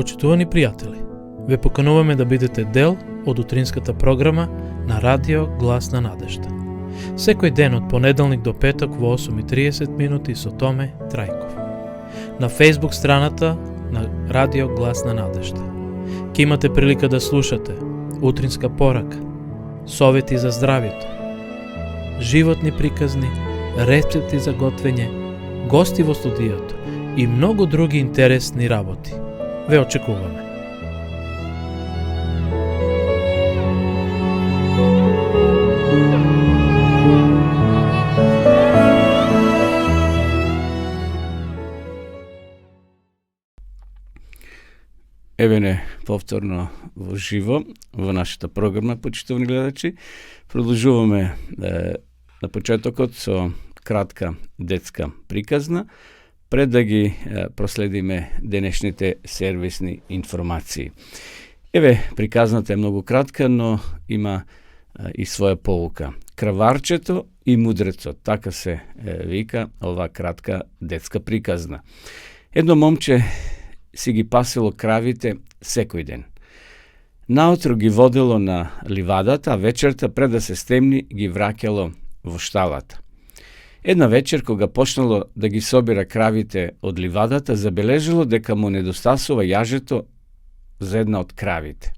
Почитувани пријатели, ве покануваме да бидете дел од утринската програма на Радио Глас на надежда. Секој ден од понеделник до петок во 8:30 минути со Томе Трајков. На Facebook страната на Радио Глас на надежда. Ке имате прилика да слушате утринска порака, совети за здравјето, животни приказни, рецепти за готвење, гости во студиото и многу други интересни работи. Ве очекуваме. Еве не повторно во живо во нашата програма, почитувани гледачи. Продолжуваме на почетокот со кратка детска приказна, пред да ги проследиме денешните сервисни информации. Еве, приказната е многу кратка, но има и своја поука. Краварчето и мудрецот, така се вика ова кратка детска приказна. Едно момче си ги пасело кравите секој ден. Наутро ги водело на ливадата, а вечерта пред да се стемни ги враќало во шталата. Една вечер, кога почнало да ги собира кравите од ливадата, забележило дека му недостасува јажето за една од кравите.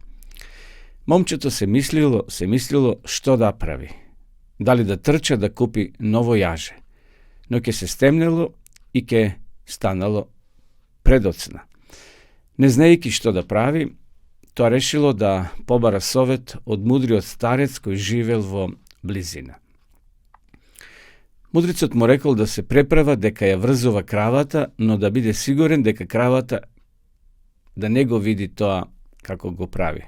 Момчето се мислило што да прави. Дали да трча да купи ново јаже. Но ќе се стемнело и ќе станало предоцна. Не знаејќи што да прави, тоа решило да побара совет од мудриот старец кој живел во близина. Мудрецот му рекол да се преправа дека ја врзува кравата, но да биде сигурен дека кравата да не го види тоа како го прави.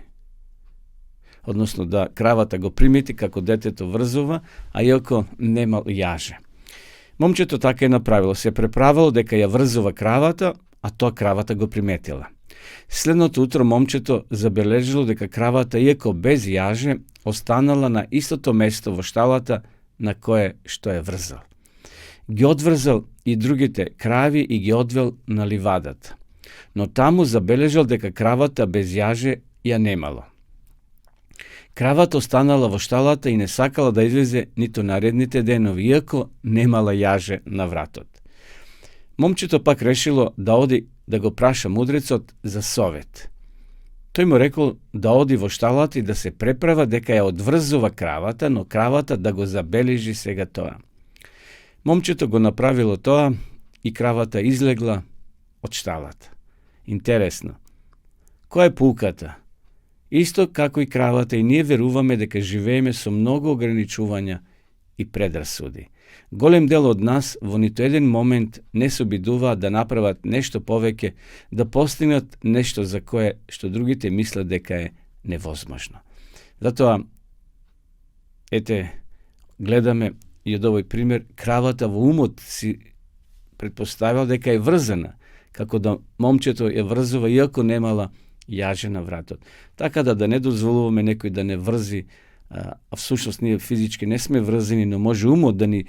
Односно да кравата го примети како детето врзува, а иако немал јаже. Момчето така и направило, се преправило дека ја врзува кравата, а тоа кравата го приметила. Следното утро момчето забележило дека кравата, иако без јаже, останала на истото место во шталата на кое што е врзал. Ги одврзал и другите крави и ги одвел на ливадата. Но таму забележал дека кравата без јаже ја немало. Кравата останала во шталата и не сакала да излезе ниту наредните денови, иако немала јаже на вратот. Момчето пак решило да оди да го праша мудрецот за совет. Тој му рекол да оди во шталата и да се преправа дека ја одврзува кравата, но кравата да го забележи сега тоа. Момчето го направило тоа и кравата излегла од шталата. Интересно. Која е пулката? Исто како и кравата, и ние веруваме дека живееме со многу ограничувања и предрасуди. Голем дел од нас во ниту еден момент не се обидуваат да направат нешто повеќе, да постигнат нешто за кое што другите мислат дека е невозможно. Затоа, гледаме и од овој пример, кравата во умот си предпоставил дека е врзана, како да момчето ја врзува, иако немала јаже на вратот. Така да не дозволуваме некој да не врзи, а всушност ние физички не сме врзани, но може умот да ни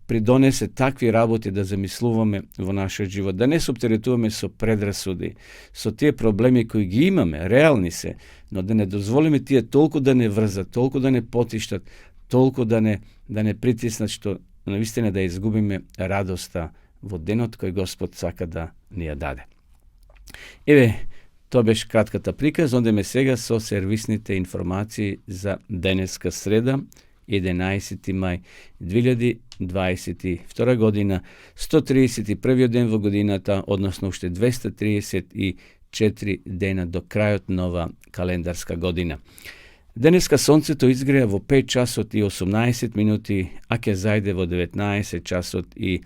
придонесе такви работи да замислуваме во нашиот живот, да не се оптеретуваме со предрасуди, со тие проблеми кои ги имаме, реални се, но да не дозволиме тие толку да не врзат, толку да не потиштат, толку да не притиснат, што навистина да изгубиме радоста во денот кој Господ сака да ни ја даде. Еве, тоа беше кратката приказ, одеме сега со сервисните информации за денеска среда, 11. мај 2022 година, 131 ден во годината, односно уште 234 дена до крајот нова календарска година. Денеска сонцето изгреа во 5 часот и 18 минути, а ќе зајде во 19 часот и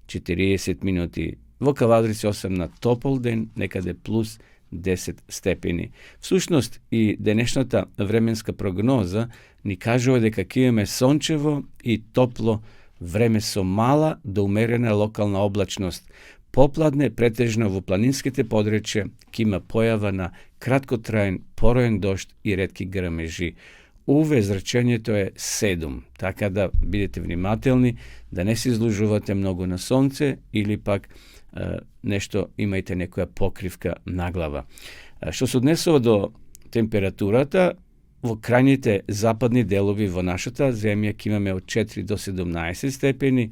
40 минути. Во Кавадрици 8 на топол ден, некаде плюс 10 степени. Всушност и денешната временска прогноза ни кажува дека ќе имаме сончево и топло време со мала до умерена локална облачност. Попладне претежно во планинските подречја ќе има појава на краткотраен пороен дожд и ретки грмежи. UV zračenje to je 7, tako da budete vнимателни, da ne se izlužuvate mnogo na sonce ili pak nešto imajte nekoja pokrivka na glava. Što se odnesува do температурата, во крајните западни делови во нашата земја ќе имаме од 4 до 17 степени,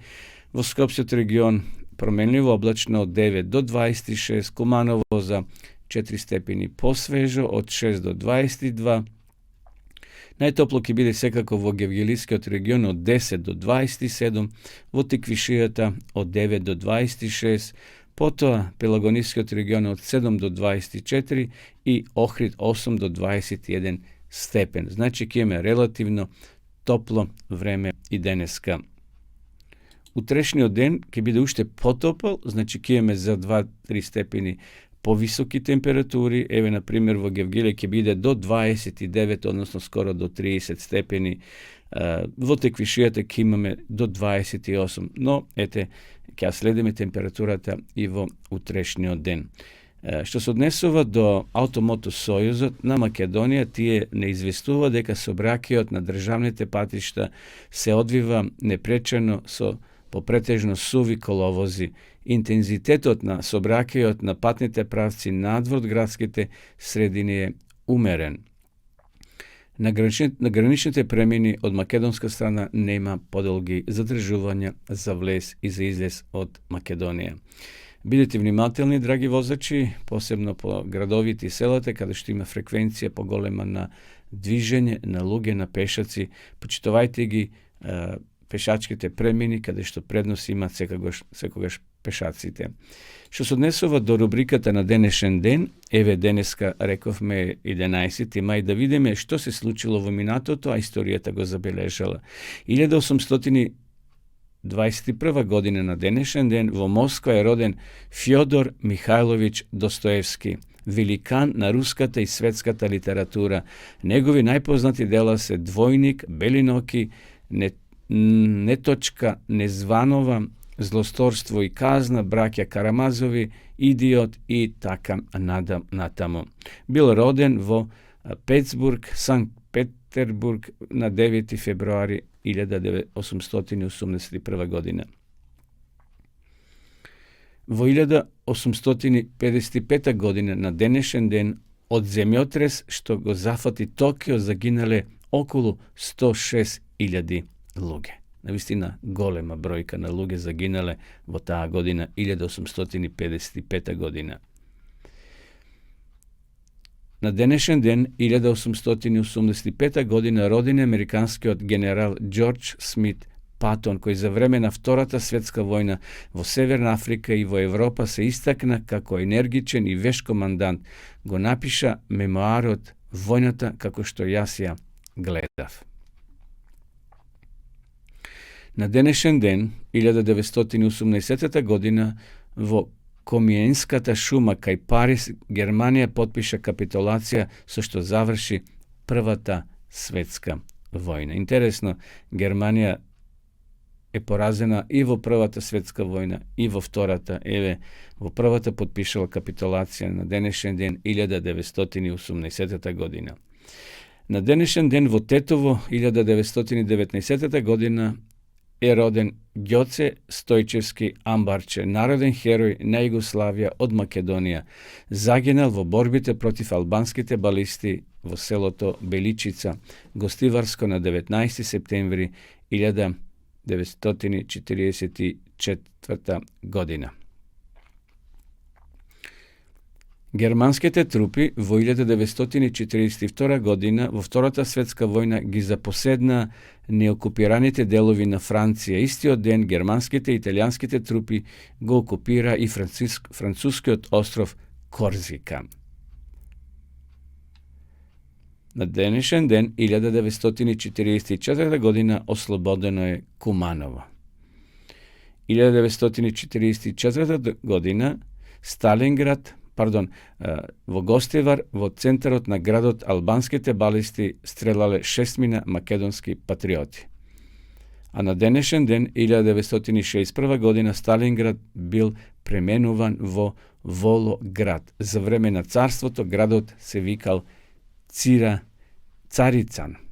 во Скопскиот регион променливо облачно од 9 до 26, Куманово за 4 степени посвежо од 6 до 22. Најтопло ќе биде секако во Гевгелискиот регион од 10 до 27, во Тиквишијата од 9 до 26, потоа Пелагонискиот регион од 7 до 24 и Охрид 8 до 21 степен. Значи ќе имаме релативно топло време и денеска. Утрешниот ден ќе биде уште потопол, значи ќе имаме за 2-3 степени повисоки температури. Еве, на пример, во Гевгелие ќе биде до 29, односно скоро до 30 степени. Во Теквишијата ќе имаме до 28, но ете, ќе следиме температурата и во утрешниот ден. Што се однесува до Автомото Сојузот на Македонија, тие не известува дека сообраќајот на државните патишта се одвива непречено со попретежно суви коловози. Интензитетот на сообраќајот на патните правци надвор градските средини е умерен. На граничните премини од македонска страна нема подолги задржувања за влез и за излез од Македонија. Бидете внимателни, драги возачи, посебно по градовите и селата, каде што има фреквенција поголема на движење на луѓе, на пешаци. Почитувајте ги пешачките премини, каде што предност имат секогаш пешаците. Што се однесува до рубриката на денешен ден, еве денеска рековме 11 мај, да видиме што се случило во минатото, а историјата го забележала. 1821 година на денешен ден во Москва е роден Фјодор Михајловиќ Достоевски, великан на руската и светската литература. Негови најпознати дела се Двојник, Белиноки, Неточка, Незванова, Злосторство и казна, Браќа Карамазови, Идиот и така натаму. Бил роден во Петсбург, Санкт Петербург на 9 февруари 1881 година. Во 1855 година на денешен ден од земјотрес што го зафати Токио загинале околу 106.000 луѓе. Навистина голема бројка на луѓе загинале во таа година, 1855 година. На денешен ден, 1885 година, роден американскиот генерал Џорџ Смит Патон, кој за време на Втората светска војна во Северна Африка и во Европа се истакна како енергичен и веш командант, го напиша мемоарот Војната како што јас ја гледав. На денешен ден, 1918 година, во Комиенската шума кај Париз, Германија потпиша капитулација со што заврши Првата светска војна. Интересно, Германија е поразена и во Првата светска војна, и во Втората. Еве, во Првата потпишала капитулација на денешен ден, 1918 година. На денешен ден во Тетово, 1919 година, е роден Ѓоце Стојчевски Амбарче, народен херој на Југославија од Македонија. Загинал во борбите против албанските балисти во селото Беличица, Гостиварско на 19 септември 1944 година. Германските трупи во 1942 година во Втората светска војна ги запоседна неокупираните делови на Франција. Истиот ден германските и италијанските трупи го окупира и францускиот остров Корзика. На денешен ден, 1944 година, ослободено е Куманово. 1944 година, во Гостивар, во центарот на градот, албанските балисти стрелале 6 македонски патриоти. А на денешен ден, 1961 година, Сталинград бил пременуван во Волоград. За време на царството градот се викал Царицан.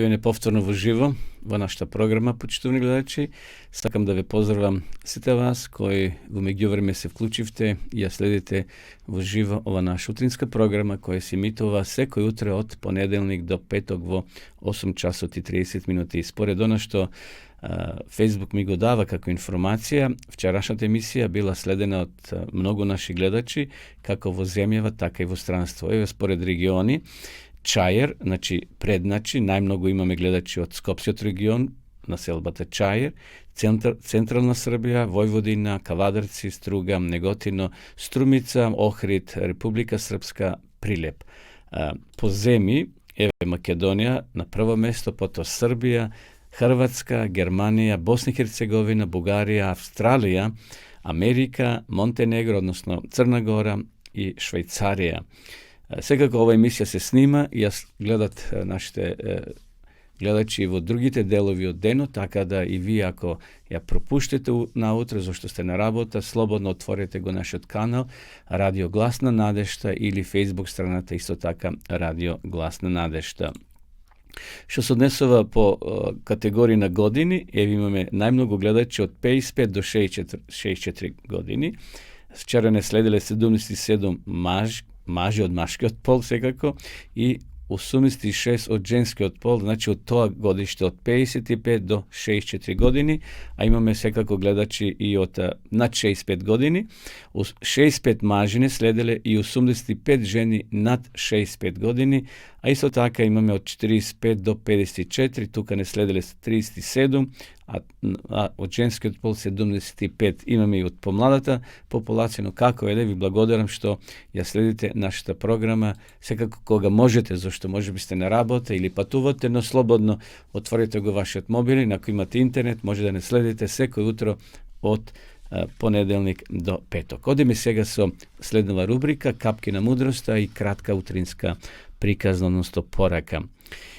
Еве неповторно во живо во нашата програма, почитувани гледачи. Сакам да ве поздравам сите вас кои во меѓувреме се вклучивте и ја следите во живо ова наша утринска програма која се емитува секој утре од понеделник до петок во 8 часот и 30 минути. Според она што Facebook ми го дава како информација, вчерашната емисија била следена од многу наши гледачи, како во земјава, така и во странство. Еве според региони, Чајер, значи предначи, најмногу имаме гледачи од Скопскиот регион, населбата Чајер, Централна Србија, Војводина, Кавадарци, Струга, Неготино, Струмица, Охрид, Република Српска, Прилеп. По земи, еве Македонија на прво место, потоа Србија, Хрватска, Германија, Босна и Херцеговина, Бугарија, Австралија, Америка, Монтенегро, односно Црна Гора и Швајцарија. Секако ова емисија се снима и јас гледат нашите гледачи во другите делови од денот, така да и вие ако ја пропуштите наутро зашто сте на работа, слободно отворете го нашиот канал Радио Гласна Надежта или Facebook страната исто така Радио Гласна Надежта. Што се однесува по категории на години, еве имаме најмногу гледачи од 55 до 64 години. Вчера не следеле 77 мажи од машкиот пол секако и 86 од женскиот пол, значи од тоа годиште од 55 до 64 години, а имаме секако гледачи и од над 65 години. 65 мажи не следеле и 85 жени над 65 години, а исто така имаме од 45 до 54, тука не следеле 37, а од женскиот пол 75. Имаме и од помладата популација, но како е, ви благодарам што ја следите нашата програма, секако кога можете, зашто може би сте на работа или патувате, но слободно отворите го вашиот мобил и ако имате интернет, може да не следите секој утро од понеделник до петок. Одиме сега со следнава рубрика Капки на мудроста и кратка утринска приказна, односно порака.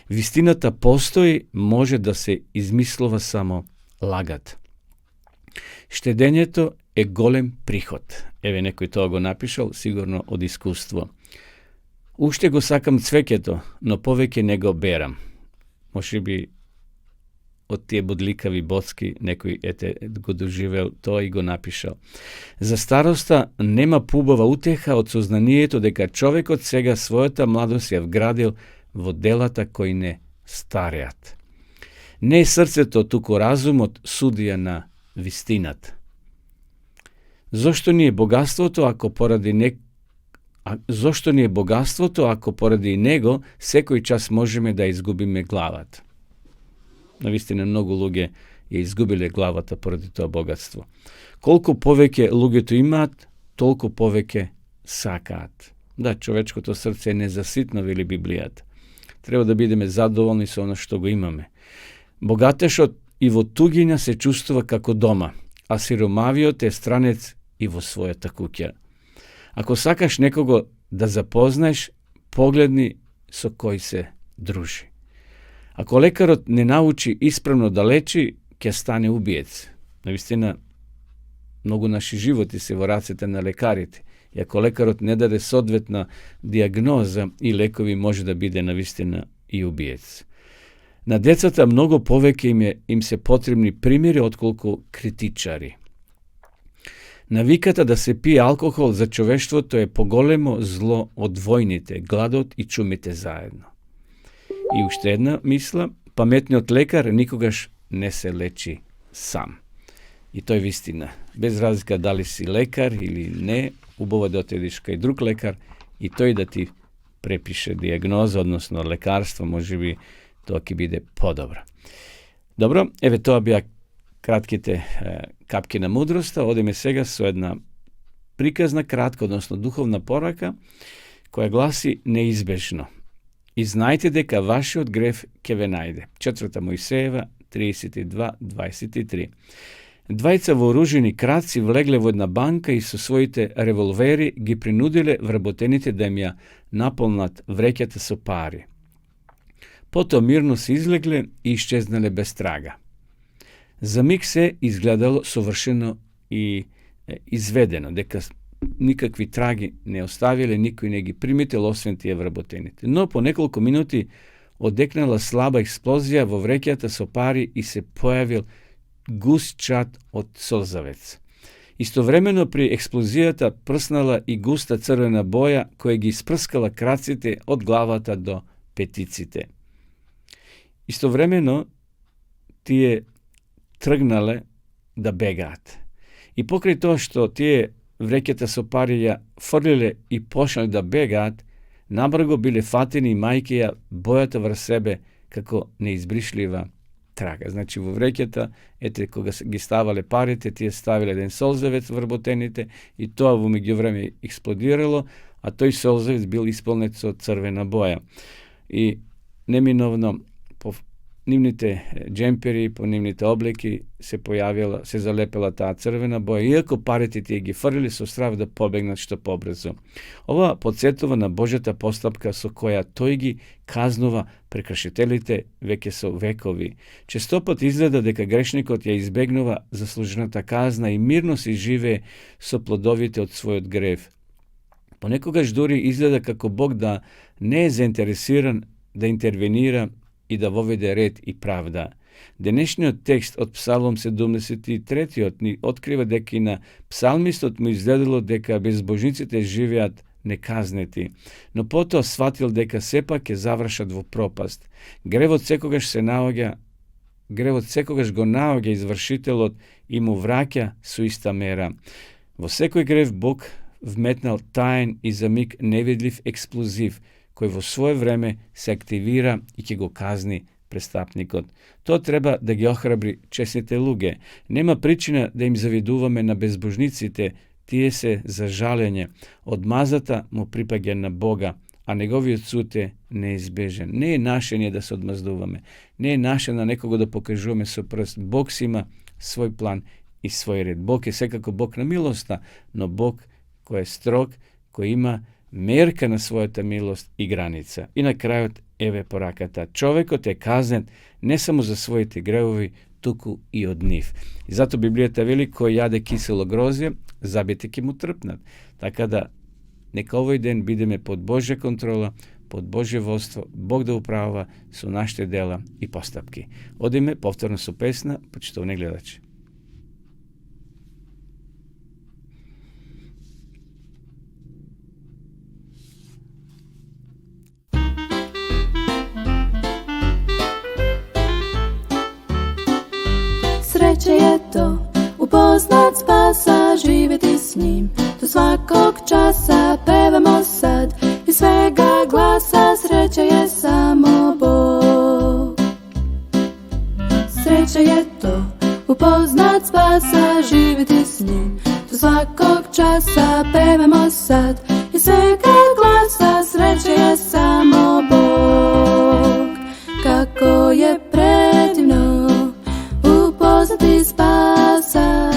Вистината постои, може да се измислува само лагат. Штедењето е голем приход. Еве некој тоа го напишал, сигурно од искуство. Уште го сакам цвеќето, но повеќе не го берам. Може би од тие бодликави боцки некој го доживел тоа и го напишал. За староста нема пубава утеха од сознанието дека човекот сега својата младост ја вградил во делата кои не стареат. Не е срцето, туку разумот судија на вистината. Зошто ни е богатството ако поради него секој час можеме да изгубиме главата? Навистина многу луѓе ја изгубиле главата поради тоа богатство. Колку повеќе луѓето имаат, толку повеќе сакаат. Да, човечкото срце е незаситно, вели Библијата. Треба да бидеме задоволни со оно што го имаме. Богатешот и во тугина се чувствува како дома, а сиромавиот е странец и во својата куќа. Ако сакаш некого да запознаеш, погледни со кој се дружи. Ако лекарот не научи исправно да лечи, ќе стане убиец. Навистина, многу наши животи се во рацете на лекарите. И ако лекарот не даде соодветна диагноза и лекови, може да биде навистина и убиец. На децата многу повеќе им се потребни примери отколку критичари. Навиката да се пие алкохол за човештвото е поголемо зло од војните, гладот и чумите заедно. И уште една мисла, паметниот лекар никогаш не се лечи сам. И тој вистина. Без разлика дали си лекар или не, убаво да отидеш кај друг лекар и тој да ти препише диагноза, односно лекарство, може би тоа ќе биде подобро. Добро, еве тоа беа кратките капки на мудроста. Одиме сега со една приказна кратка, односно духовна порака, која гласи неизбежно. И знајте дека вашиот грев ќе ве најде. 4 Мојсеева 32:23. Двајца вооружени крадци влегле во една банка и со своите револвери ги принудиле вработените да им ја наполнат вреќата со пари. Потоа мирно се излегле и исчезнале без трага. За миг се изгледало совршено и изведено, дека никакви траги не оставиле, никој не ги приметил, освен тие вработените. Но по неколку минути odeknala slaba eksplozija vo vrećata sopari i se pojavil gust čat od solzavec. Istovremeno pri eksplozijata prsnala i gusta crvena boja koja gi isprskala kracite od glavata do peticite. Istovremeno ti je trgnale da begat. I pokraj to što ti je vrećata soparija frlile i pošali da begat, nabrgo bile fatini i majkeja bojata vr sebe kako neizbrišljiva traga. Znači u vrećata, koga gi stavale parite, ti je stavile jedan solzavec vrbotenite i to u međuvreme eksplodiralo, a toj solzavec bil ispolnec od crvena boja. I neminovno po nimnite džemperi, po nimnite obleki se zalepila ta crvena boja, iako pariti ti gi frlili su strav da pobegnat što pobrzo. Ova podsjetova na Božjata postupka su koja tojgi kaznova prekršitelite veke su vekovi. Čestopat izgleda deka grešnikot je izbegnova zasluženata kazna i mirno si žive so plodovite od svojot grev. Ponekoga žduri izgleda kako Bog da ne je zainteresiran da intervenira i da vovede red i pravda. Današnji tekst od Psalom 73. otkriva deki na psalmistot mu izgledalo deka bezbožnicite živjat nekazneti. No poto shvatil deka sepak je završat v propast. Grev od sekogaš go naoge izvršitelot i mu vrakja su ista mera. Vo sekoj grev Bog vmetnal tajen i za mig nevidljiv eksploziv, koji vo svoje vreme se aktivira i će go kazni prestapnikot. To treba da gi ohrabri česnite luge. Nema pričina da im zaviduvame na bezbožnicite, tije se za žaljenje. Odmazata mu pripagja na Boga, a njegovi odsute neizbežen. Ne je naše nije da se odmazduvame. Ne je naše na nekoga da pokažujeme so prst. Bog si ima svoj plan i svoj red. Bog je sekako Bog na milosta, no Bog koji je strog, koji ima merka na svojata milost i granica. I na kraju eve porakata. Čovjeko te kaznen ne samo za svoje te grevovi, tuku i od njih. I zato Biblijata veli ko jade kiselo grozje, zabijete ki mu trpnat. Tako da neka ovaj den bideme pod Božja kontrola, pod Božje vodstvo, Bog da uprava su našte dela i postupki. Odime, povtorno su pesna, pa ću to ne gledaći. Sreće je to upoznat spasa, živjeti s njim. Do svakog časa pevamo sad i svega glasa. Sreća je samo Bog. Sreća je to upoznat spasa, živjeti s njim. Do svakog časa pevamo sad i svega glasa. Sreća je samo Bog. Kako je predivno upoznati spasa,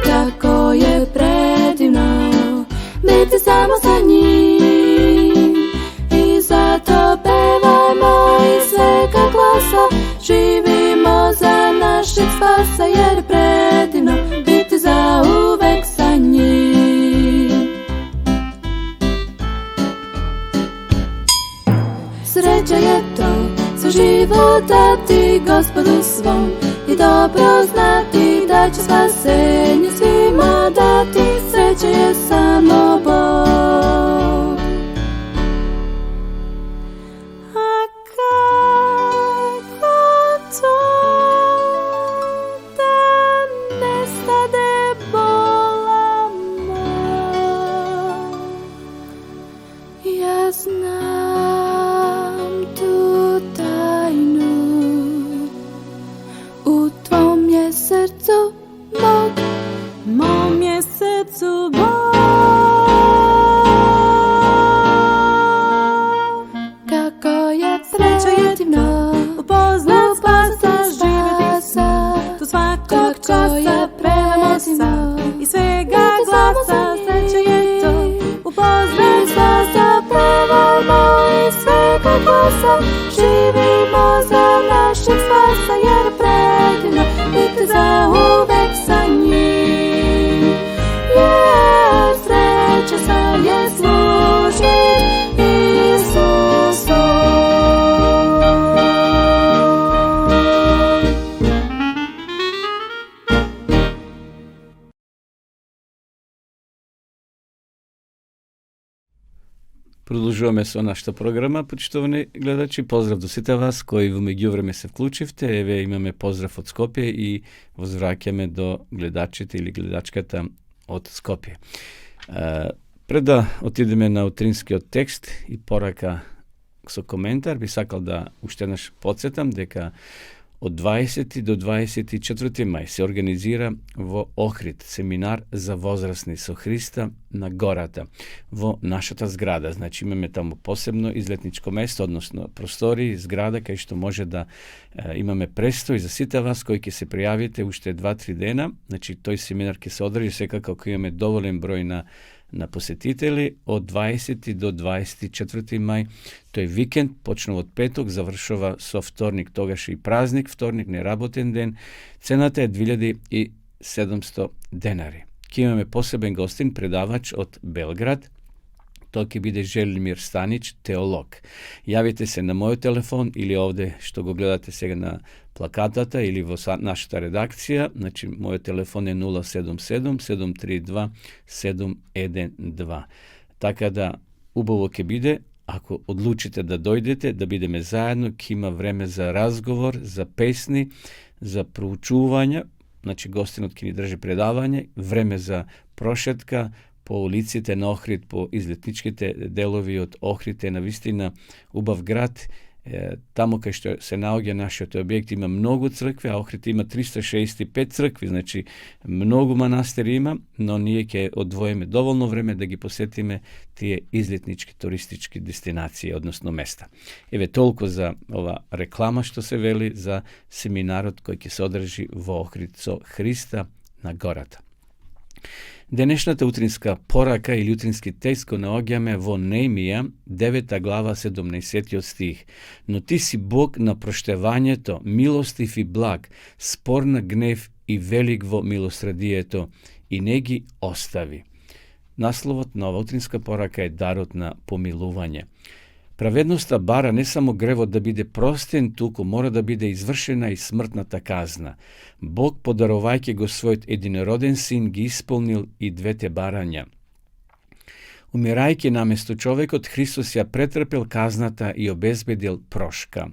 kako je predivno biti samo sa njim. I zato pevajmo iz svega glasa, živimo za našeg spasa, jer je predivno biti zauvek sa njim. Sreća je to za život dati Gospodu svom i dobro znati da će spasenje svima dati. Sreća je samo Bog. A kako to da nestade bola moja, ja znam tu tajnu u tvom je srcu Bog, mom je srcu Bog. Kako je predivno upoznat spasa, živjeti s njim. Do svakog časa pevamo sad i svega glasa. Sreća je to upoznat spasa, pevajmo i svega glasa. Živimo za našeg spasa, jer predivno biti zauvek sa njim. Jer sreća sa je služit Isusu. Продолжуваме со нашата програма, почитувани гледачи. Поздрав до сите вас кои во меѓувреме се вклучивте. Еве имаме поздрав од Скопје и возвраќаме до гледачите или гледачката од Скопје. Пред да отидеме на утринскиот текст и порака со коментар, би сакал да уште еднаш подсетам дека од 20 до 24 мај се организира во Охрид семинар за возрастни со Христа на гората во нашата зграда. Значи имаме таму посебно излетничко место, односно простори, зграда кај што може да имаме престој за сите вас кои ќе се пријавите уште 2-3 дена. Значи тој семинар ќе се одржи секако ако имаме доволен број на посетители од 20 до 24 мај. Тој викенд почнува од петок, завршува со вторник, тогаш и празник, вторник неработен ден. Цената е 2700 денари. Ке имаме посебен гостин, предавач од Белград. Тој ќе биде Желимир Станич, теолог. Јавите се на мојот телефон или овде што го гледате сега на плакатата или во нашата редакција. Значи, мојот телефон е 077-732-712. Така да, убаво ќе биде, ако одлучите да дојдете, да бидеме заедно, ќе има време за разговор, за песни, за проучување, значи гостинот ќе ни држи предавање, време за прошетка, по улиците на Охрид, по излетничките делови од Охрид е навистина убав град. Таму кај што се наоѓа нашиот објект има многу цркви, а Охрид има 365 цркви, значи многу манастири има, но ние ќе одвоиме доволно време да ги посетиме тие излетнички туристички дестинации, односно места. Еве толку за ова реклама што се вели за семинарот кој ќе се одржи во Охрид со Христа на гората. Денешната утринска порака или утрински текст го наоѓаме во Неемија, 9 глава, 17 стих. Но ти си Бог на проштевањето, милостив и благ, спор на гнев и велик во милосредието, и не ги остави. Насловот на ова утринска порака е дарот на помилување. Праведноста бара не само гревот да биде простен, туку мора да биде извршена и смртната казна. Бог, подарувајќи го својот единороден син, ги исполнил и двете барања. Умирајќи наместо човекот, Христос ја претрпел казната и обезбедил прошка.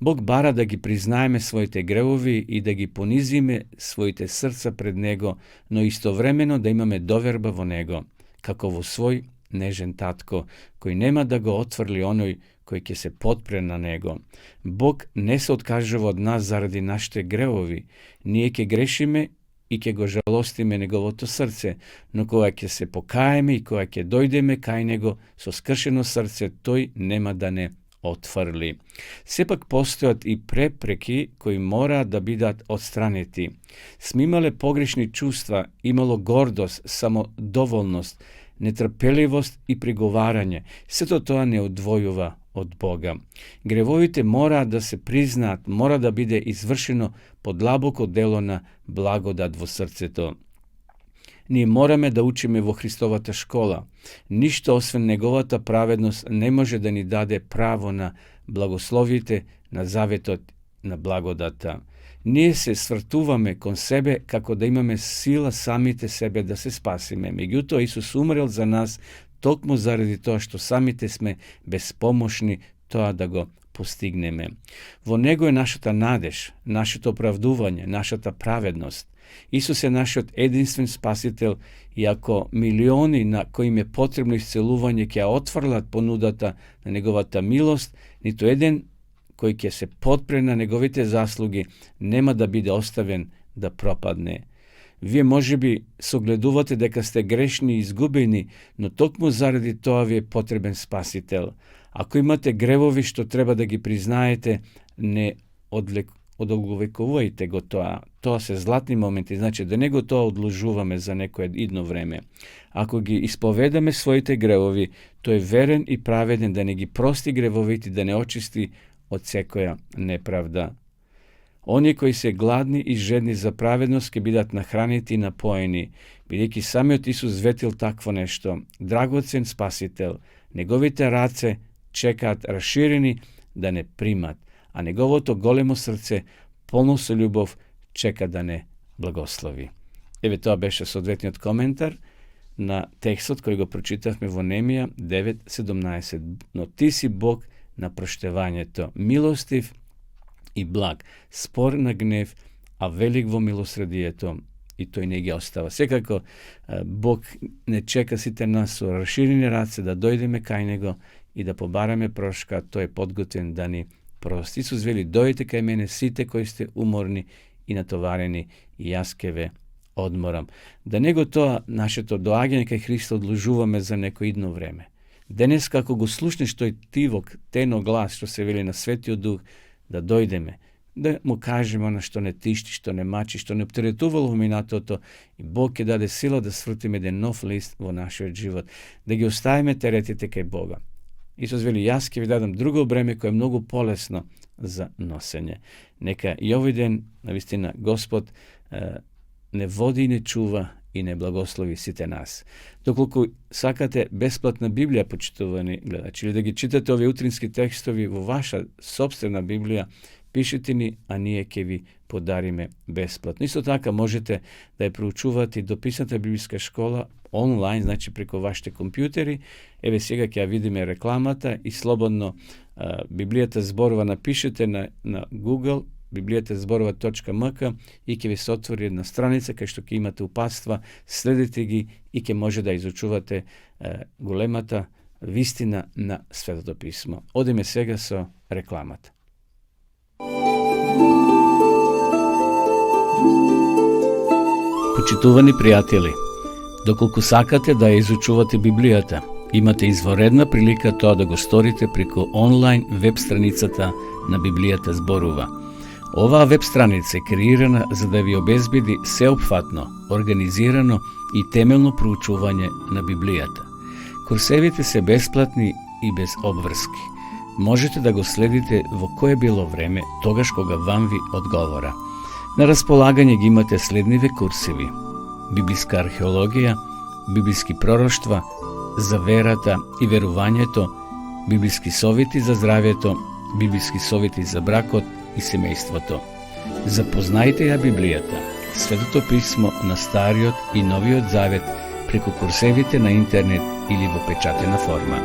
Бог бара да ги признаеме своите гревови и да ги понизиме своите срца пред Него, но истовремено да имаме доверба во Него, како во свој нежен татко, кој нема да го отврли оној кој ќе се потпре на него. Бог не се откажува од нас заради нашите гревови. Ние ќе грешиме и ќе го жалостиме неговото срце, но кога ќе се покаеме и кога ќе дојдеме кај него со скршено срце, тој нема да не отфрли. Сепак постојат и препреки кои мора да бидат отстранети. Сме имале погрешни чувства, имало гордост, самодоволност, нетрпеливост и приговарање. Сето тоа не одвојува од Бога. Гревовите мора да се признаат, мора да биде извршено подлабоко дело на благодат во срцето. Ние мораме да учиме во Христовата школа. Ништо освен неговата праведност не може да ни даде право на благословите, на заветот, на благодата. Ние се свртуваме кон себе како да имаме сила самите себе да се спасиме. Меѓутоа Исус умрел за нас токму заради тоа што самите сме безпомошни тоа да го постигнеме. Во Него е нашата надеж, нашето оправдување, нашата праведност. Исус е нашиот единствен спасител и ако милиони на кои им е потребно исцелување ќе отфрлат понудата на Неговата милост, ниту еден кој ќе се потпре на неговите заслуги, нема да биде оставен да пропадне. Вие можеби согледувате дека сте грешни и изгубени, но токму заради тоа ви е потребен спасител. Ако имате гревови што треба да ги признаете, не одолговекувајте го тоа. Тоа се златни моменти, значи да не го тоа одложуваме за некое идно време. Ако ги исповедаме своите гревови, тој е верен и праведен да не ги прости гревовите, да не очисти од секоја неправда. Оние кои се гладни и жедни за праведност ќе бидат нахранети и напоени, бидејќи самиот Исус ветил такво нешто. Драгоцен спасител, неговите раце чекаат расширени да не примат, а неговото големо срце, полно со љубов, чека да не благослови. Еве тоа беше соодветниот коментар. na tekstот кој го прочитавме во Немија 9:17. Но ти си Бог на проштевањето, милостив и благ, спор на гнев, а велик во милосредието, и тој не ги остава. Секако, Бог не чека сите нас со расширени раце да дојдеме кај Него и да побараме прошка, тој е подготвен да ни прости. Исус вели, дојдете кај мене сите кои сте уморни и натоварени, и јас ке ве одморам. Да него тоа нашето доаѓање кај Христа одложуваме за некој идно време. Денес, како го слушнеш тој тивок, тено глас, што се вели на Светиот Дух, да дојдеме, да му кажеме она што не тишти, што не мачи, што не оптеретувало во минатото, и Бог ќе даде сила да свртиме еден нов лист во нашиот живот, да ги оставиме теретите кај Бога. Исус вели, јас ќе ви дадам друго бреме кое е многу полесно за носење. Нека и овој ден, навистина, Господ не води и не чува и не благослови сите нас. Доколку сакате бесплатна Библија, почитувани гледачи, или да ги читате овие утрински текстови во ваша собствена Библија, пишете ни, а ние ќе ви подариме бесплатно. Исто така можете да ја проучувате и дописната библиска школа онлайн, значи преку вашите компјутери. Еве сега ќе ја видиме рекламата и слободно Библијата зборува напишете на Google библијата.зборува.мк и ќе ви се отвори една страница кај што ќе имате упатства, следете ги и ќе може да изучувате големата вистина на Светото писмо. Одиме сега со рекламата. Почитувани пријатели, доколку сакате да ја изучувате Библијата, имате изворедна прилика тоа да го сторите преку онлайн веб страницата на Библијата зборува. Оваа веб страница е креирана за да ви обезбеди сеопфатно, организирано и темелно проучување на Библијата. Курсевите се бесплатни и без обврски. Можете да го следите во кое било време, тогаш кога вам ви одговора. На располагање ги имате следниве курсеви: библиска археологија, библиски пророштва, за верата и верувањето, библиски совети за здравјето, библиски совети за бракот и семејството. Запознајте ја Библијата, Светото писмо на Стариот и Новиот Завет преку курсевите на интернет или во печатена форма.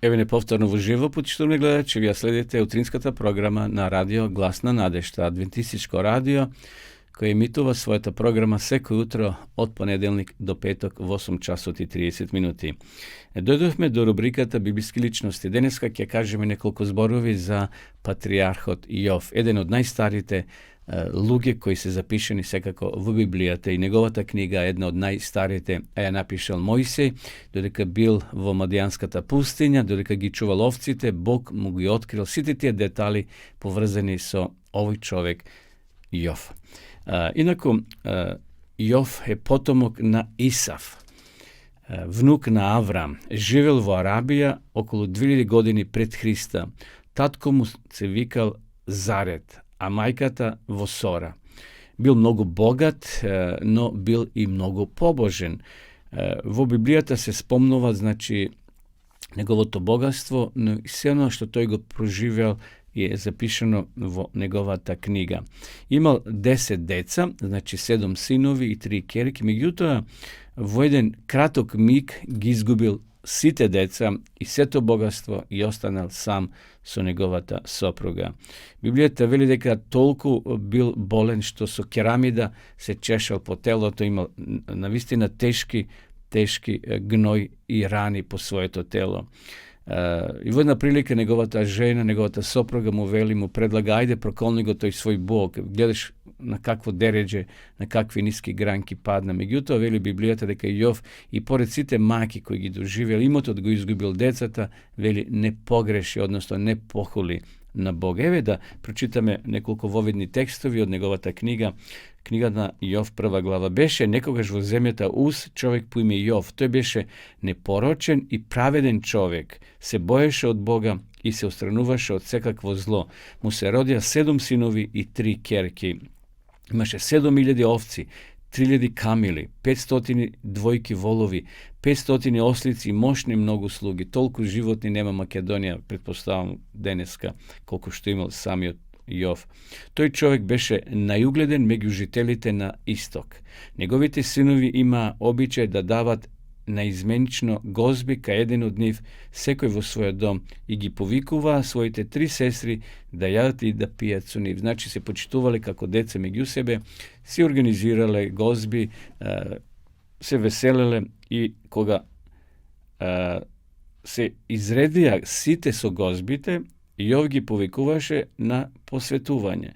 Еве неповторно во живо, почитувани гледачи, вие следите утринската програма на радио Глас на надежта, адвентистичко радио, кој емитува својата програма секој утро од понеделник до петок во 8 часот и 30 минути. Дојдовме до рубриката Библиски личности. Денеска ќе кажеме неколку зборови за патриархот Јов, еден од најстарите луѓе кои се запишани секако во Библијата, и неговата книга е една од најстарите, ја напишал Мојсей, додека бил во Мадијанската пустиња, додека ги чувал овците, Бог му ги открил сите тие детали поврзани со овој човек Јов. Инаку, Јов е потомок на Исав, внук на Аврам, живел во Арабија околу 2000 години пред Христа. Татко му се викал Зарет, а мајката во Сора. Бил многу богат, но бил и многу побожен. Во Библијата се спомнува, значи, неговото богатство, но и се оно што тој го проживел е запишано во неговата книга. Имал 10 деца, значи 7 синови и 3 ќерки, меѓутоа во еден краток миг ги изгубил сите деца и сето богатство и останал сам со неговата сопруга. Библијата вели дека толку бил болен што со керамида се чешал по телото, имал навистина тешки гној и рани по своето тело. И во една прилика неговата жена, неговата сопруга му вели, му предлага, ајде проколни го тој свој Бог, гледаш на какво дереđe, на какви ниски гранки падна. Меѓутоа, вели Библијата дека Јов и поред сите маки кои ги доживел, имотот го изгубил, децата, вели не погреши, односно не похули на Бога. Еве да прочитаме неколку воведни текстови од неговата книга. Книга на Јов, 1 глава. Беше некогаш во земјата Уз човек по име Јов. Тој беше непорочен и праведен човек. Се боеше од Бога и се отстрануваше од секакво зло. Му се родија 7 синови и 3 ќерки. Имаше 7000 овци, 3000 kamili, 500 dvojki volovi, 500 oslici i moćni mnogo slugi. Toliko životni nema Makedonija, pretpostavljam deneska, koliko što imao sami Jov. Toj čovjek beše najugleden među žitelite na istok. Njegovite sinovi ima običaj da davat naizmenično gozbi ka jedan od njih sekoj vo svoj dom i gi povikuva svojite 3 sestri da jadati i da pijacu njih. Znači se počituvali kako deca među sebe, si organizirale gozbi, se veselile i koga se izredija site so gozbite i ovdje povikuvaše na posvetuvanje.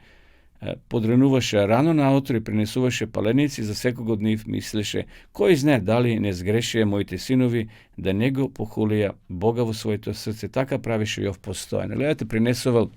Podrenuvaše rano na utro i prinesuvaše palenici za svekog od njih misliše, koji zna da li ne zgrešuje mojite sinovi, da nego pohulija Boga u svoje to srce, taka praviše Jov postojan. Gledajte, prinesoval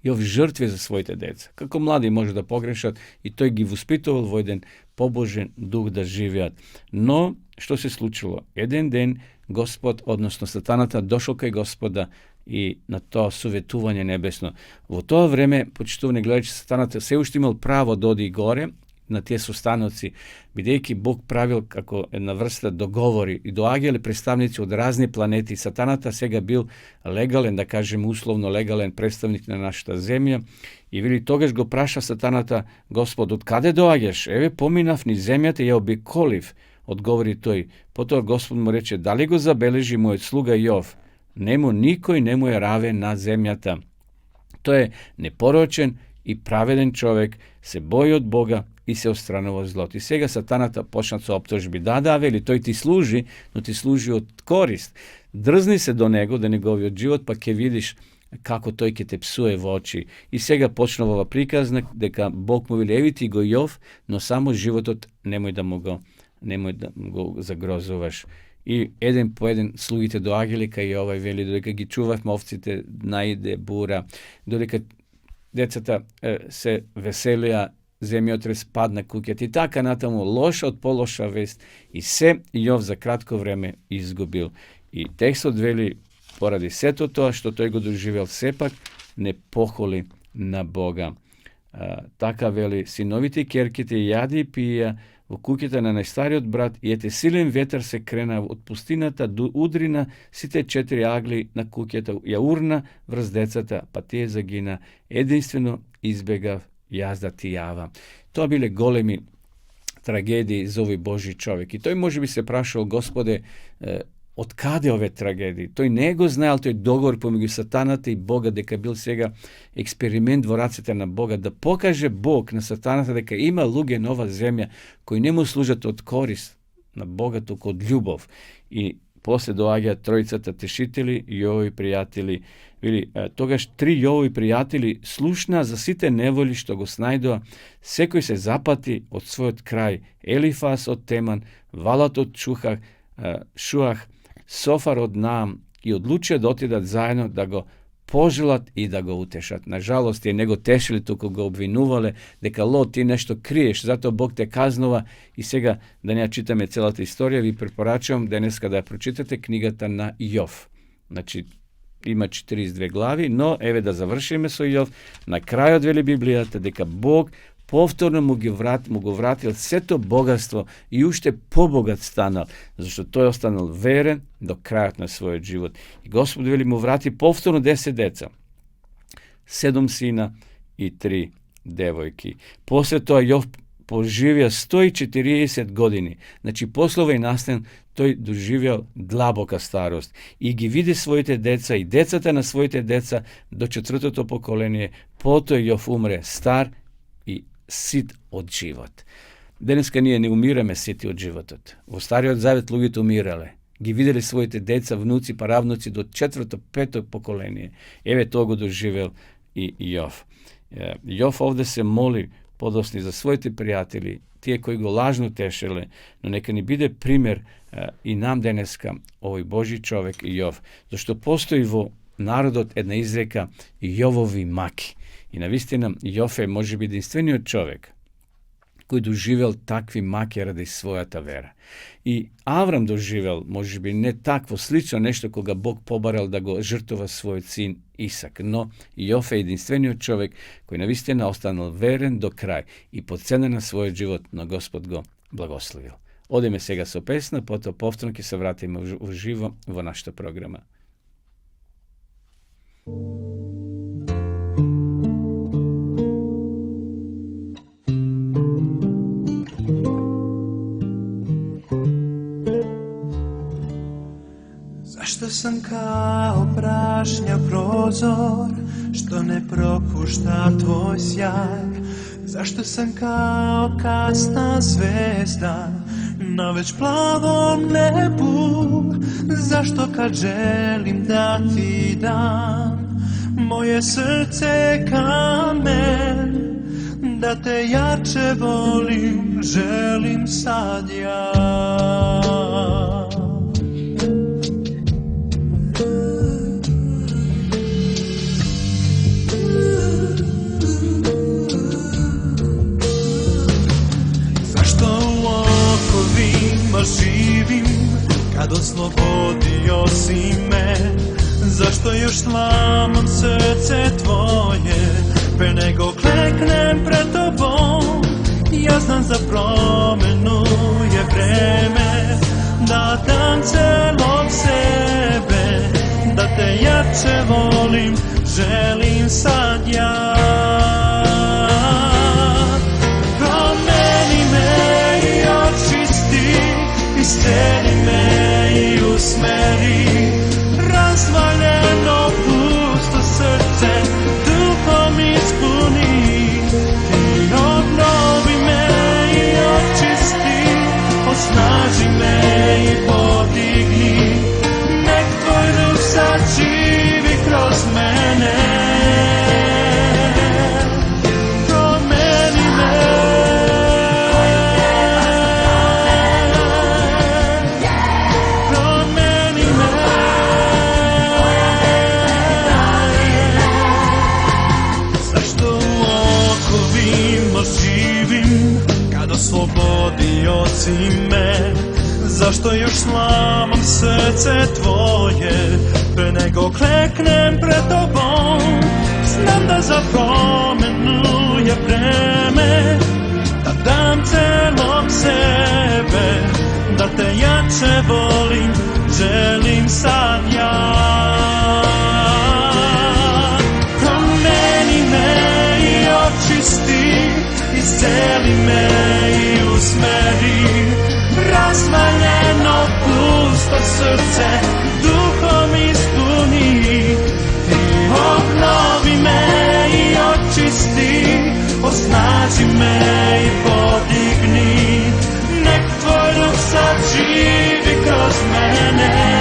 Jov žrtve za svojite deca. Kako mladi može da pogrešat i to je gi uspitoval vojden pobožen duh da živjat. No, što se slučilo? Jedan den Gospod, odnosno satanata, došao kaj Gospoda i na to suvetuvanje nebesno. U to vreme, počituvane gledajući satanata, se još imao pravo dodi gore, na tije su stanoci, vidjeki Bog pravil kako jedna vrsta dogovori i doagjali predstavnici od razne planeti. Satanata svega bil legalen, da kažem uslovno legalen predstavnik na našta zemlja i vili togaž go praša satanata, Gospod, od kade doagješ? Eve pominav ni zemlja te je obikoliv, odgovori toj. Potom Gospod mu reče, da li go zabeleži moj sluga Jov? Nemo nikoj nemo je rave na zemljata. To je neporočen i pravedan čovjek, se boji od Boga i se ostranuo zlot. I svega satanata počnat su optužbi. Da, veli, to i ti služi, no ti služi od korist. Drzni se do nego, da negovi od život, pa ke vidiš kako to i ke te psuje v oči. I svega počne ova prikazna, deka Bog mu veli, evi ti go Jov, no samo životot nemoj da mu go zagrozovaš. I jedan po jedan slugite do Angelika i ovaj veli, dodeka gi čuvat ovcite, najde bura, dodeka decata se veselija, zemljotres padna kukjet i taka na tamo loša od pološa vest i se Jov za kratko vreme izgubil. I tekst odveli poradi sve to što to je go doživjel sepak ne poholi na Boga. Taka veli, sinoviti kerkite jadi pija, u kukjeta na najstari od brat, i ete silen vjetar se krena od pustinata udrina, site 4 agli na kukjeta jaurna vrz decata, pa tije zagina, jedinstveno izbegav jazdati java. To bile golemi tragedije za ovaj Božji čovjek. I to može bi se prašao, Gospode, od kade ove tragedije? To i nego zna, ali to je dogovor pomegu satanata i Boga, deka je bil svega eksperiment dvoracite na Boga, da pokaže Bog na satanata, deka ima luge nova zemlja, koji njemu služati od korist na Boga, tok od ljubov. I posle doaga trojicata tešitelji, Jovovi prijatelji, vili, togaž 3 Jovovi prijatelji slušna za site nevolji što go snajdoa, sekoj se zapati od svojot kraj, Elifas od Teman, Valat od Šuah, Sofar od Nam i odlučio da otjedat zajedno da go poželat i da ga utešat. Nažalost je nego tešili toko ga obvinuvale, deka ti nešto kriješ, zato Bog te kaznova i svega da ne čitame cela ta istorija, vi preporačujem danes kada pročitate knjigata na Jov. Znači, ima 42 glavi, no eve da završime so Jov, na kraju odveli Biblijata, deka Bog povtorno mu go vratil sve to bogatstvo i ušte pobogat stanal, zašto to je ostanal veren do kraja na svoj život. I Gospod veli mu vrati povtorno 10 deca, 7 sina i 3 devojki. Poslije toga Jov poživio 140 godini. Znači, posle ovaj nastan, to je doživio dlaboka starost. I gi vide svojite deca i decata na svojite deca do 4. pokolenje, poto Jov umre star i sit od život. Deneska nije ne umirame siti od životot. U stari od zavet lugite umirale. Gi vidjeli svojite deca, vnuci, paravnuci do 4. 5. pokolenje. Eve togo doživjel i Jov. Jov ovdje se moli podosni za svojite prijatelji, tije koji go lažno tešele, no neka ni bide primjer i nam deneska ovaj Božji čovjek i Jov. Zašto postoji vo narodot jedna izreka Jovovi maki. I na vistinam Jofe može biti jedinstveniji čovjek koji doživel takvi maki radi svojata vera. I Avram doživel, može bi ne takvo slično nešto koga Bog pobaral da go žrtova svoj sin Isak. No, Jofe je jedinstvenio čovjek koji navistina ostanul veren do kraj i podcena na svoj život, no Gospod go blagoslovil. Odeme сега со песна, потоа повторно ќе се вратиме уживо во нашата програма. Zašto sam kao prašnja prozor, što ne propušta tvoj sjaj? Zašto sam kao kasna zvezda na već plavom nebu? Zašto kad želim da ti dam moje srce je kamen, da te jače volim, želim sad ja. Živim kad oslobodio si me, zašto još slamam srce tvoje pre nego kleknem pred tobom? Ja znam za promenu je vreme, da dam celog sebe, da te jače volim, želim sad ja. Promeni me i očisti, isceli me i usmeri, razvaljeno pusto srce duhom ispuni. Ti obnovi me i očisti, osnaži me i podigni, nek tvoj duh sad živi kroz mene. Oslobodio si me, zašto još slamam srce tvoje pre nego kleknem pred tobom? Znam da za promenu je vreme, da dam celog sebe, da te jače volim, želim sad ja. Promeni me i očisti, isceli me i usmeri, razvaljeno pusto srce duhom ispuni. Ti obnovi me i očisti, osnaži me i podigni, nek tvoj duh sad živi kroz mene.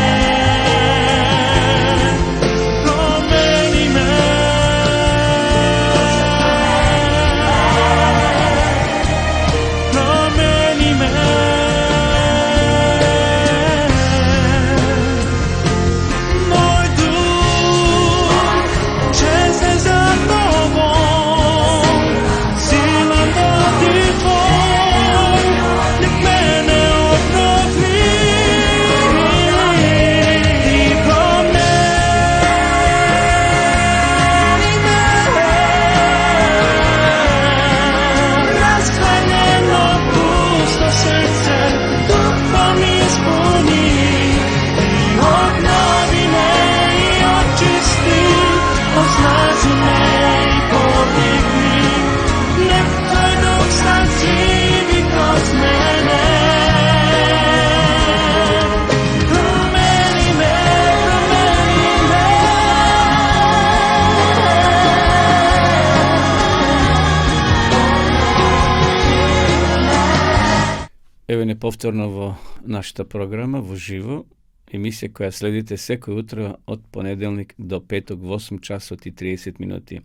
Evo je nepovtorno vo našата програма, во живо, emisija koja sledite sveko jutro od ponedeljnik do petok v 8 časov i 30 minuti.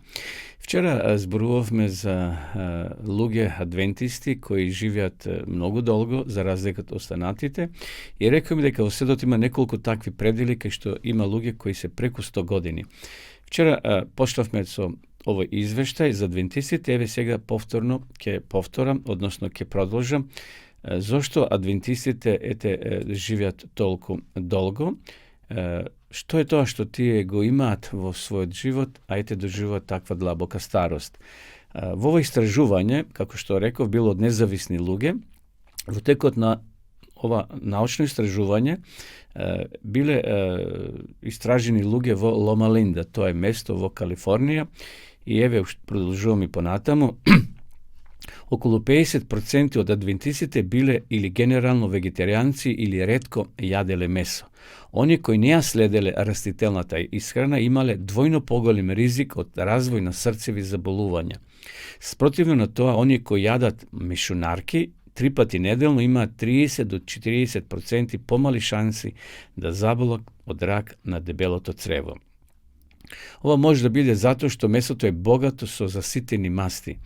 Včera zboruvavme za luge adventisti koji živjat mnogo dolgo, za razliku od ostanatite, i rekao mi дека во светот има неколку такви пределика што има луѓе кои се преку 100 години. Вчера пошлавме со овој извештај за адвентистите, еве сега повторно ќе повторам, односно ќе продолжам, зошто адвентистите живеат толку долго, што е тоа што тие го имаат во својот живот, а доживуваат таква длабока старост. Во ово истражување, како што реков, било од независни луѓе, во текот на ова научно истражување биле истражени луѓе во Лома Линда, тоа е место во Калифорнија, и еве продолжувам и понатаму. Околу 50% од адвентистите биле или генерално вегетаријанци или ретко јаделе месо. Они кои не ја следеле растителната исхрана имале двојно поголем ризик од развој на срцеви заболувања. Спротивно на тоа, они кои јадат мешунарки 3 пати неделно имаат 30 до 40% помали шанси да заболат од рак на дебелото црево. Ова може да биде затоа што месото е богато со заситени масти.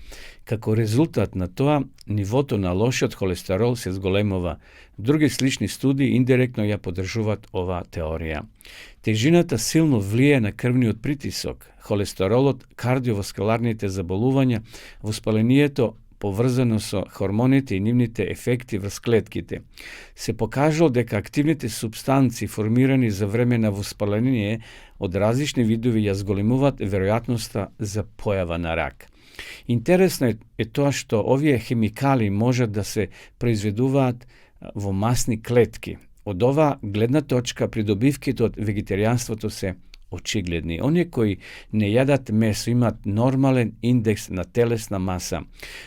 Како резултат на тоа, нивото на лошиот холестерол се зголемува. Други слични студии индиректно ја поддржуваат оваа теорија. Тежината силно влие на крвниот притисок, холестеролот, кардиоваскуларните заболувања, воспалението поврзано со хормоните и нивните ефекти врз клетките. Се покажало дека активните субстанции формирани за време на воспаление од различни видови ја зголемуваат веројатноста за појава на рак. Интересно е тоа што овие хемикали можат да се произведуваат во масни клетки. Од оваа гледна точка придобивките од вегетаријанството се очигледни. Оние кои не јадат месо имаат нормален индекс на телесна маса.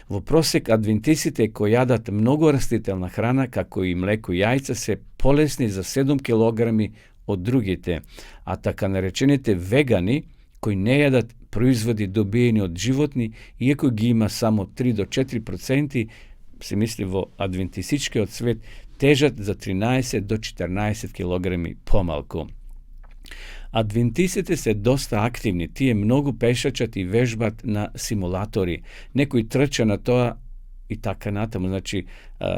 Во просек адвентистите кои јадат многу растителна храна, како и млеко и јајца, се полесни за 7 килограми од другите, а така наречените вегани, кои не јадат производи добиени од животни, иако ги има само 3 до 4%, се мисли во адвентистичкиот свет, тежат за 13 до 14 килограми помалку. Адвентистите се доста активни, тие многу пешачат и вежбат на симулатори. Некој трча на тоа и така натаму, значи,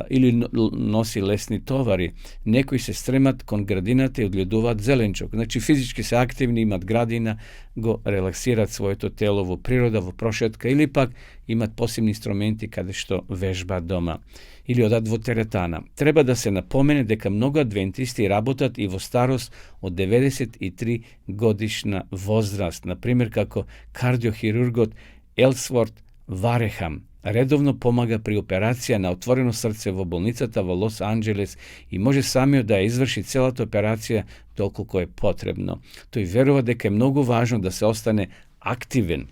или носи лесни товари. Некои се стремат кон градината и одгледуваат зеленчок. Значи, физички се активни, имат градина, го релаксираат своето тело во природа, во прошетка, или пак имат посебни инструменти каде што вежбаат дома. Или одат во теретана. Треба да се напомене дека многу адвентисти работат и во старост од 93 годишна возраст, например како кардиохирургот Елсворт Варехам. Редовно помага при операција на отворено срце во болницата во Лос Анџелес и може самиот да ја изврши целата операција доколку е потребно. Тој верува дека е многу важно да се остане активен,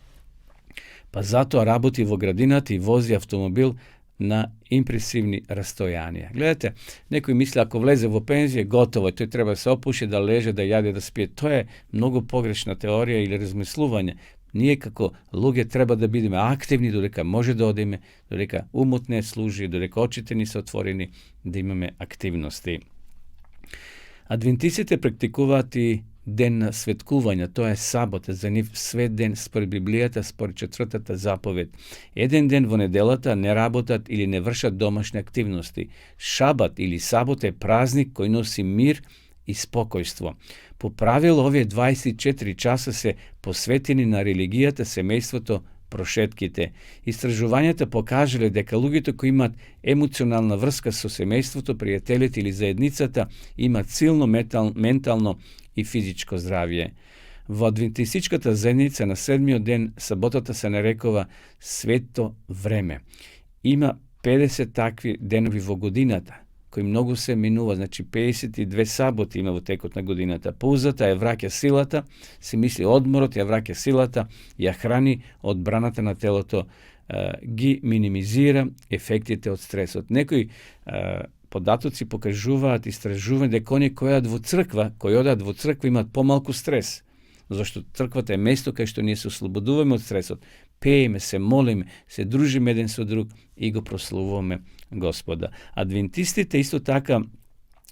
па затоа работи во градината и вози автомобил на импресивни растојанија. Гледате, некој мисли ако влезе во пензија, готово, тој треба да се опуши, да леже, да јаде, да спие. Тоа е многу погрешна теорија или размислување. Ние како луѓе треба да бидеме активни додека може да одиме, додека умот не служи, додека очите ни се отворени, да имаме активности. Адвентистите практикуваат и ден на светкување, тоа е сабота, за нив свет ден според Библијата, според 4-та заповед. Еден ден во неделата не работат или не вршат домашни активности. Шабат или сабот е празник кој носи мир и спокојство. По правило, овие 24 часа се посветени на религијата, семејството, прошетките. Истражувањата покажале дека луѓето кои имаат емоционална врска со семејството, пријателите или заедницата имаат силно ментално и физичко здравје. Во адвентистичката заедница на 7-миот ден саботата се нарекува свето време. Има 50 такви денови во годината, кои многу се минува, значи 52 саботи има во текот на годината. Паузата ја враќа силата, се мисли одморот ја враќа силата, ја храни одбраната на телото, ги минимизира ефектите од стресот. Некои податоци покажуваат истражување дека оние кои одат во црква имаат помалку стрес, зашто црквата е место кај што ние се ослободуваме од стресот, пееме, се молиме, се дружиме еден со друг и го прославуваме Господа. Адвентистите исто така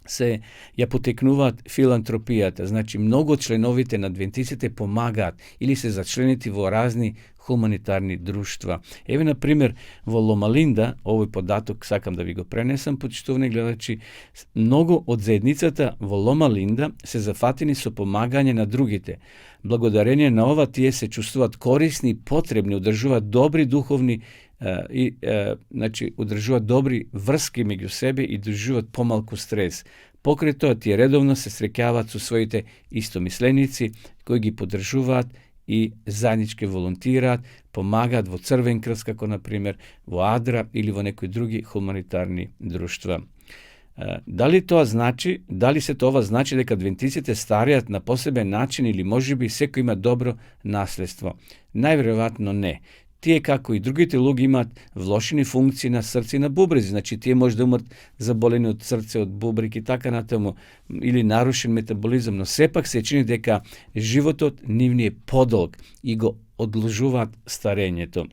се ја потекнуваат филантропијата, значи многу членовите на адвентистите помагаат или се зачленети во разни хуманитарни друштва. Еве, на пример, во Лома Линда, овој податок сакам да ви го пренесам, почитувани гледачи, многу од заедницата во Лома Линда се зафатени со помагање на другите. Благодарение на ова, тие се чувствуваат корисни и потребни, одржуваат добри духовни значи, одржуваат добри врски меѓу себе и доживуваат помалку стрес. Покрај тоа, тие редовно се среќаваат со своите истомисленици, кои ги поддржуваат и заеднички волонтираат, помагаат во Црвен крст, како на пример во Адра или во некои други хуманитарни друштва. Дали се тоа значи дека адвентистите старијат на посебен начин или можеби секој има добро наследство? Најверојатно не. Тие, како и другите луѓе, имаат влошени функции на срце и на бубрези, значи тие може да умрат заболени од срце, од бубрик и така натаму, или нарушен метаболизам, но сепак се чини дека животот нивни е подолг и го одложуваат старењето.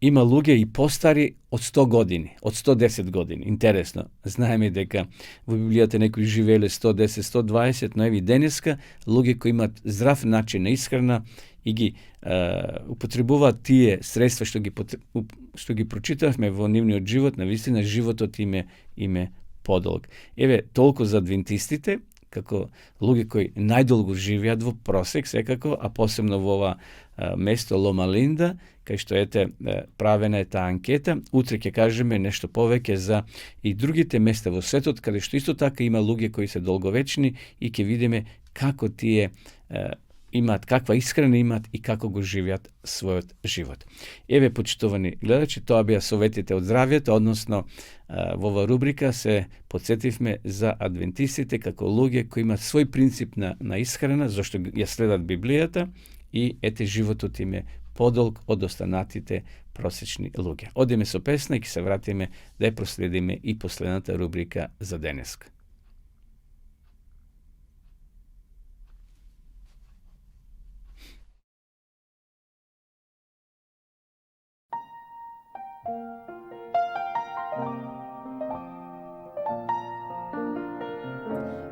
Има луѓе и постари од 100 години, од 110 години. Интересно. Знаеме дека во Библијата некои живееле 110, 120, но еви денеска луѓе кои имаат здрав начин на исхрана и ги употребуваат тие средства што ги прочитавме во нивниот живот, навистина животот им е подолг. Еве, толку за адвентистите, како луѓе кои најдолго живеат во просек секако, а посебно во ова место Лома Линда, кај што правена е таа анкета. Утре ќе кажеме нешто повеќе за и другите места во светот, каде што исто така има луѓе кои се долговечни и ќе видиме како тие имаат, каква исхрана имаат и како го живеат својот живот. Еве, почитувани гледачи, тоа беа советите од здравјето, односно во ова рубрика се подсетивме за адвентистите како луѓе кои имаат свој принцип на исхрана, зашто ја следат Библијата и животот им е подолг од останатите просечни луѓе. Одиме со песна и ќе се вратиме да ја проследиме и последната рубрика за денеска.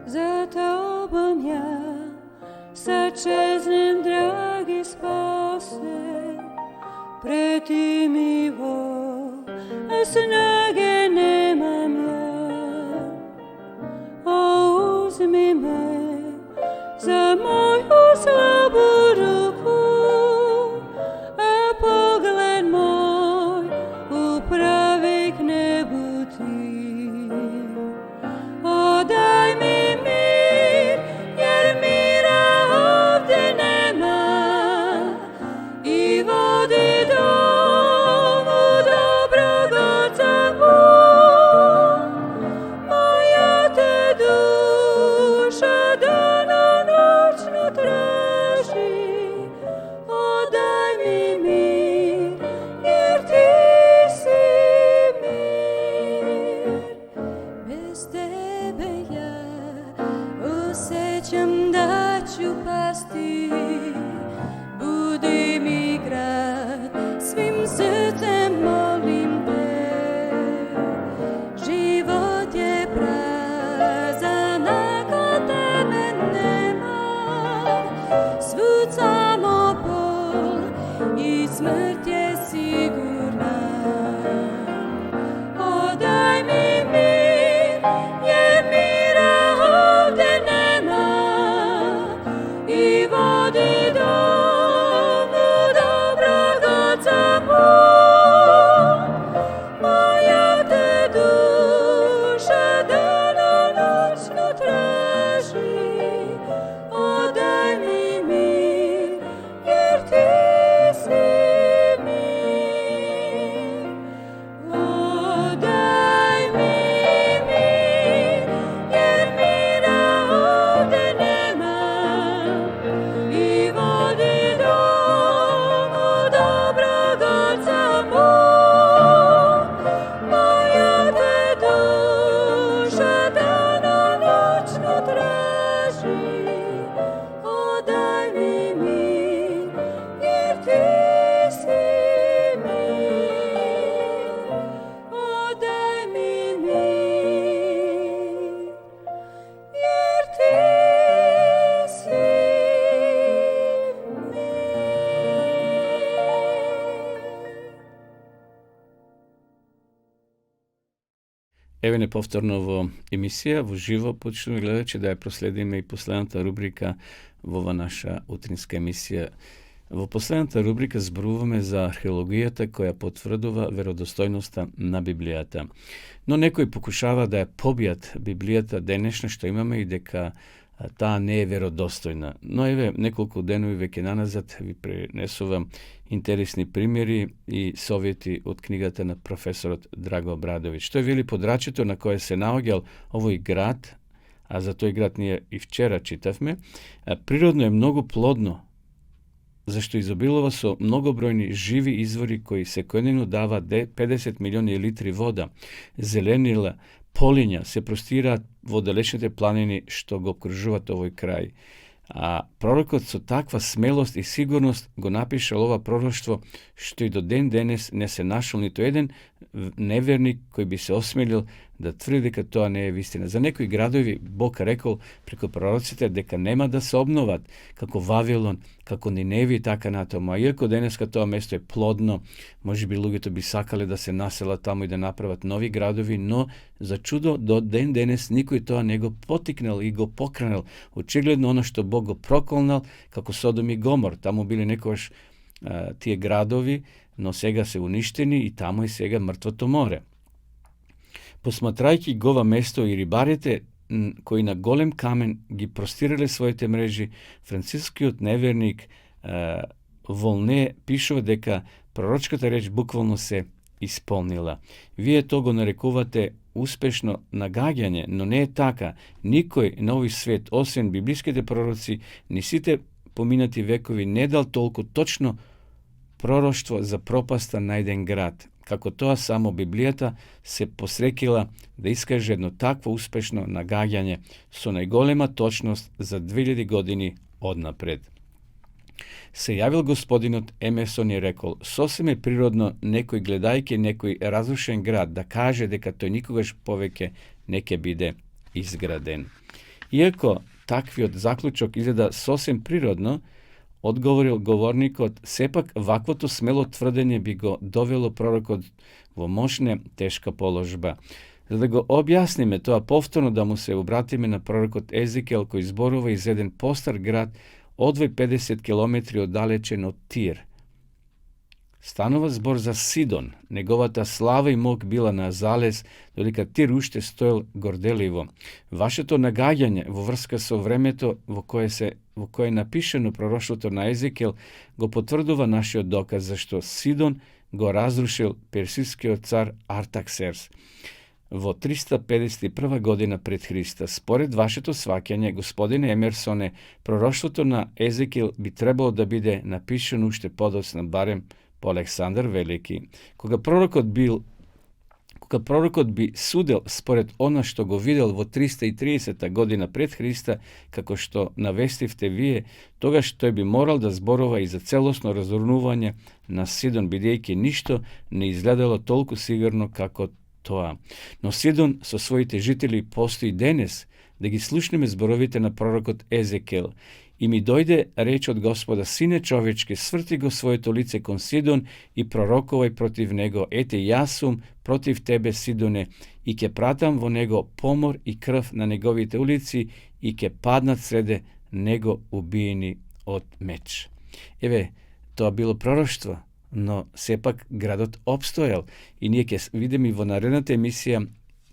За тобом я сочезнем, драги спасе, пред его снаге немам я. О, узми ме за мою слабу руку, а поглед мой управи к небу ти. О, дай ми Ivo Еве неповторно во емисија, во живо, почнуваме гледачи да ја проследиме и последната рубрика во ова наша утринска емисија. Во последната рубрика зборуваме за археологијата која потврдува веродостојноста на Библијата. Но некои покушава да ја побијат Библијата денешна што имаме и дека таа не е веродостојна. Но еве неколку денови веќе наназад ви пренесувам интересни примери и совети од книгата на професорот Драго Обрадовиќ. Тој вели подрачето на кое се наоѓал овој град, а за тој град ние и вчера читавме, природно е многу плодно, зашто изобилува со многобројни живи извори кои секојдневно даваат 50 милиони литри вода, зеленила, полиња се простираат во далечните планини што го окружуваат овој крај. А пророкот со таква смелост и сигурност го напишал ова пророштво што и до ден денес не се нашол ниту еден неверник кој би се осмелил да тврди дека тоа не е вистина. За некои градови Бог рекол преку пророците дека нема да се обноват, како Вавилон, како Ниневи и така натаму. А иако денеска тоа место е плодно, можеби луѓето би сакале да се населат таму и да направат нови градови, но за чудо до ден денес никој тоа не го потикнал и го покренал. Очигледно она што Бог го проколнал, како Содом и Гомор, таму биле некојаш тие градови, но сега се уништени и таму е сега мртвото море. Посматрајќи го ова место и рибарите кои на голем камен ги простирале своите мрежи, францискиот неверник Волне пишува дека пророчката реч буквално се исполнила. Вие тоа го нарекувате успешно нагаѓање, но не е така. Никој на овој свет, освен библиските пророци, ни сите поминати векови не дал толку точно пророштво за пропаста на еден град, како тоа само Библијата се посрекила да искаже едно такво успешно нагаѓање со најголема точност за 2000 години однапред. Се јавил господинот Емерсон и рекол, сосем е природно некој гледајќи некој разрушен град да каже дека тој никогаш повеќе не ќе биде изграден. Иако таквиот заклучок изгледа сосем природно, одговорил говорникот, сепак ваквото смело тврдење би го довело пророкот во мошна тешка положба. За да го објасниме тоа повторно, да му се обратиме на пророкот Езекиел кој зборува из еден постар град одвој 50 километри оддалечен од Тир. Станува збор за Сидон, неговата слава и мок била на залез, додека Тир уште стоел горделиво. Вашето нагаѓање во врска со времето во кое е напишено пророштвото на Езекиел го потврдува нашиот доказ, зашто Сидон го разрушил персискиот цар Артаксеркс во 351 година пред Христа. Според вашето сваќање, господине Емерсоне, пророштвото на Езекиел би требало да биде напишено уште подоцна, барем по Александар Велики. Кога пророкот би судел според она што го видел во 330 година пред Христа, како што навестивте вие, тогаш тој би морал да зборува и за целосно разорнување на Сидон, бидејќи ништо не изгледало толку сигурно како тоа. Но Сидон со своите жители постои денес, да ги слушнеме зборовите на пророкот Езекиел. И ми дојде реч од Господа, сине човечки, сврти го своето лице кон Сидон и пророкувај против него. Ете, јас сум против тебе, Сидоне, и ќе пратам во него помор и крв на неговите улици и ќе паднат среде него убиени од меч. Еве, тоа било пророштво, но сепак градот обстоел. И ние ќе видиме во наредната емисија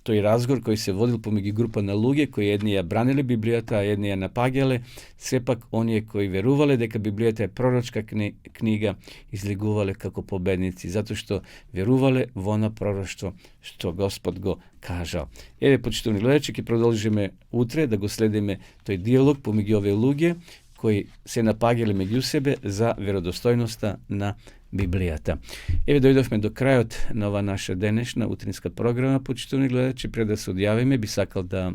тој разговор кој се водил помеѓу група на луѓе кои едни ја бранеле Библијата, а едни ја напаѓале, сепак оние кои верувале дека Библијата е пророчка книга, излегувале како победници, затоа што верувале во она пророштво што Господ го кажал. Еве, почитувани гледачи, ќе продолжиме утре да го следиме тој диалог помеѓу овие луѓе кои се напаѓале меѓу себе за веродостојноста на Библијата. Еве дојдовме до крајот на ова наша денешна утринска програма, почитувани гледачи. Пред да се одјавиме, би сакал да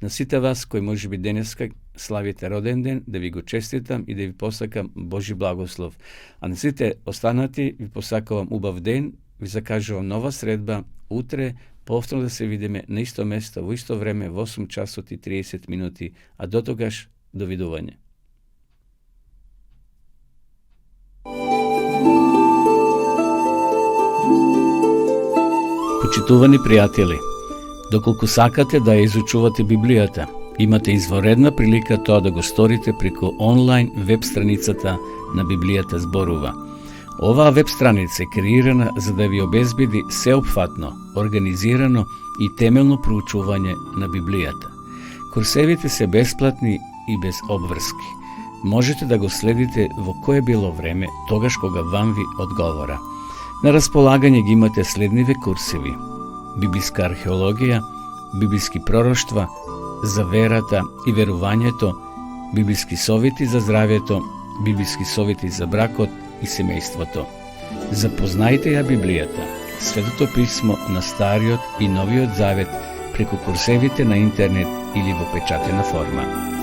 на сите вас кои можеби денеска славите роден ден, да ви го честитам и да ви посакам Божи благослов. А на сите останати ви посакувам убав ден, ви закажувам нова средба утре, повторно да се видиме на исто место, во исто време, во 8 часот и 30 минути, а до тогаш довидување. Почитувани пријатели, Доколку сакате да ја изучувате Библијата, имате изворедна прилика тоа да го сторите преку онлайн веб страницата на Библијата зборува. Оваа веб страница е креирана за да ви обезбеди сеопфатно, организирано и темелно проучување на Библијата. Курсевите се бесплатни и без обврски. Можете да го следите во кое било време, тогаш кога вам ви одговора. На располагање ги имате следниве курсеви: библиска археологија, библиски пророштва, за верата и верувањето, библиски совети за здравјето, библиски совети за бракот и семејството. Запознајте ја Библијата, Светото писмо на Стариот и Новиот Завет преку курсевите на интернет или во печатена форма.